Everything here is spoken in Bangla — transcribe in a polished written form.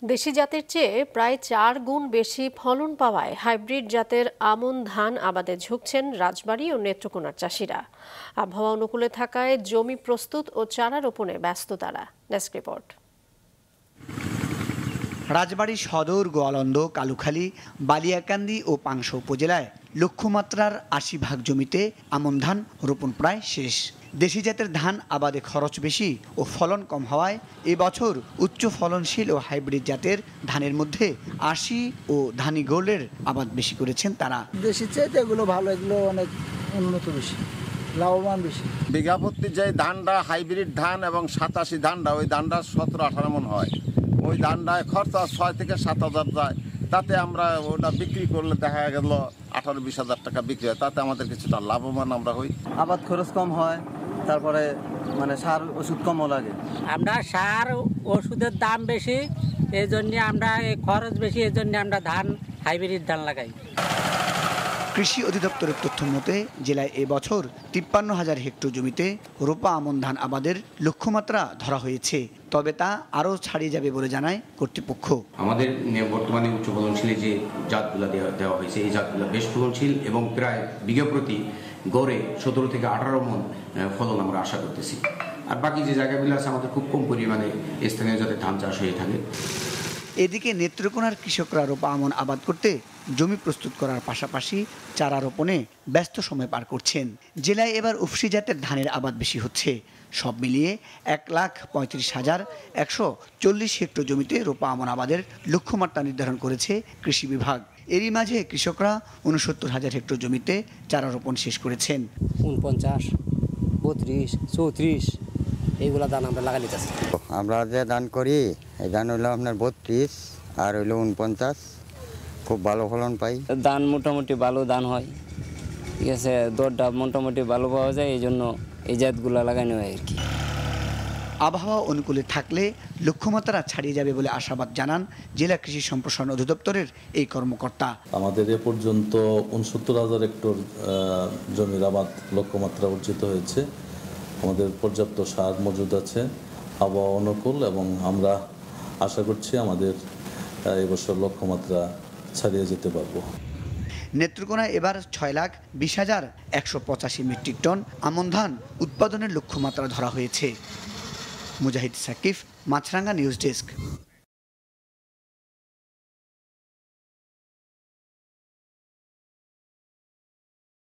দেশি জাতের চেয়ে প্রায় 4 গুণ বেশি ফলন পাওয়ায় হাইব্রিড জাতের আমন ধান আবাদে ঝুঁকছেন রাজবাড়ী ও নেত্রকোনার চাষিরা। আবহাওয়া অনুকূলে থাকায় জমি প্রস্তুত ও চারা রোপণে ব্যস্ত তারা। Desk report. রাজবাড়ী সদর, গোয়ালন্দ, কালুখালী, বালিয়াকান্দি ও পাংশা উপজেলায় লক্ষ্যমাত্রার ৮০% জমিতে আমন ধান রোপণ প্রায় শেষ। দেশি জাতের ধান আবাদে খরচ বেশি ও ফলন কম হওয়ায় এবছর উচ্চ ফলনশীল ও হাইব্রিড জাতের ধানের মধ্যে ৮০ ও ধানি গোল্ডের আবাদ বেশি করেছেন তারা। দেশি চাইতে এগুলো ভালো, এগুলো অনেক উন্নত বেশি, লাভবান বেশি। বিঘা প্রতি যে ধানটা হাইব্রিড ধান এবং ৮৭ ধানটা, ওই ধানটা ১৭-১৮ মণ হয়। ওই ধানটায় খরচা ৬ থেকে ৭,০০০ যায়। তাতে আমরা ওটা বিক্রি করলে দেখা গেল ১৮-২০ হাজার টাকা বিক্রি হয়। তাতে আমাদের কিছুটা লাভবান আমরা হই। আবাদ খরচ কম হয়, তারপরে সার ওষুধ কমও লাগে। আমরা সার ওষুধের দাম বেশি, এই জন্য আমরা খরচ বেশি, এই জন্য আমরা ধান হাইব্রিড ধান লাগাই। কৃষি অধিদপ্তরের তথ্য মতে জেলায় এবছর ৫৩,০০০ হেক্টর জমিতে রোপা আমন ধান আবাদের লক্ষ্যমাত্রা ধরা হয়েছে, তবে তা আরও ছাড়িয়ে যাবে বলে জানায় কর্তৃপক্ষ। আমাদের বর্তমানে উচ্চ ফলনশীল যে জাতগুলো দেওয়া হয়েছে, এই জাতগুলো বেশ ফলনশীল এবং প্রায় বিঘা প্রতি গড়ে ১৭ থেকে ১৮ মণ ফলন আমরা আশা করতেছি। আর বাকি যে জায়গাগুলো আছে আমাদের খুব কম পরিমাণে স্থানীয় জাতের ধান চাষ হয়ে থাকে। এদিকে নেত্রকোনার কৃষকরা রোপা আমন আবাদ করতে জমি প্রস্তুত করার পাশাপাশি চারা রোপণে ব্যস্ত সময় পার করছেন। জেলায় এবার উফশি জাতের ধানের আবাদ বেশি হচ্ছে। সব মিলিয়ে ১,৩৫,১৪০ হেক্টর জমিতে রোপা আমন আবাদের লক্ষ্যমাত্রা নির্ধারণ করেছে কৃষি বিভাগ। এরই মাঝে কৃষকরা ৬৯,০০০ হেক্টর জমিতে চারা রোপণ শেষ করেছেন। ৪৯, ৩২, ৩৪ এইগুলা ধান আমরা লাগাই নিতেছি। আমরা যে ধান করি এই ধান হইলো আপনার ৩২ আর হইলো ৪৯, খুব ভালো ফলন পাই। ধান মোটামুটি ভালো ধান হয়, ঠিক আছে, দরটা মোটামুটি ভালো পাওয়া যায়, এই জন্য এই জাতগুলো লাগানো হয় আর কি। আবহাওয়া অনুকূলে থাকলে লক্ষ্যমাত্রা ছাড়িয়ে যাবে বলে আশাবাদ জানান জেলা কৃষি সম্প্রসারণ অধিদপ্তরের এই কর্মকর্তা। আমাদের এ পর্যন্ত ৬৯,০০০ হেক্টর জমির আবাদ লক্ষ্যমাত্রা অর্জিত হয়েছে। আমাদের পর্যাপ্ত সার মজুদ আছে, আবহাওয়া অনুকূল, এবং আমরা আশা করছি আমাদের এবছর লক্ষ্যমাত্রা ছাড়িয়ে যেতে পারবো। নেত্রকোনায় এবার ৬,২০,১৮৫ মেট্রিক টন আমন ধান উৎপাদনের লক্ষ্যমাত্রা ধরা হয়েছে। মুজাহিদ সাকিফ, মাছরাঙ্গা নিউজ ডেস্ক।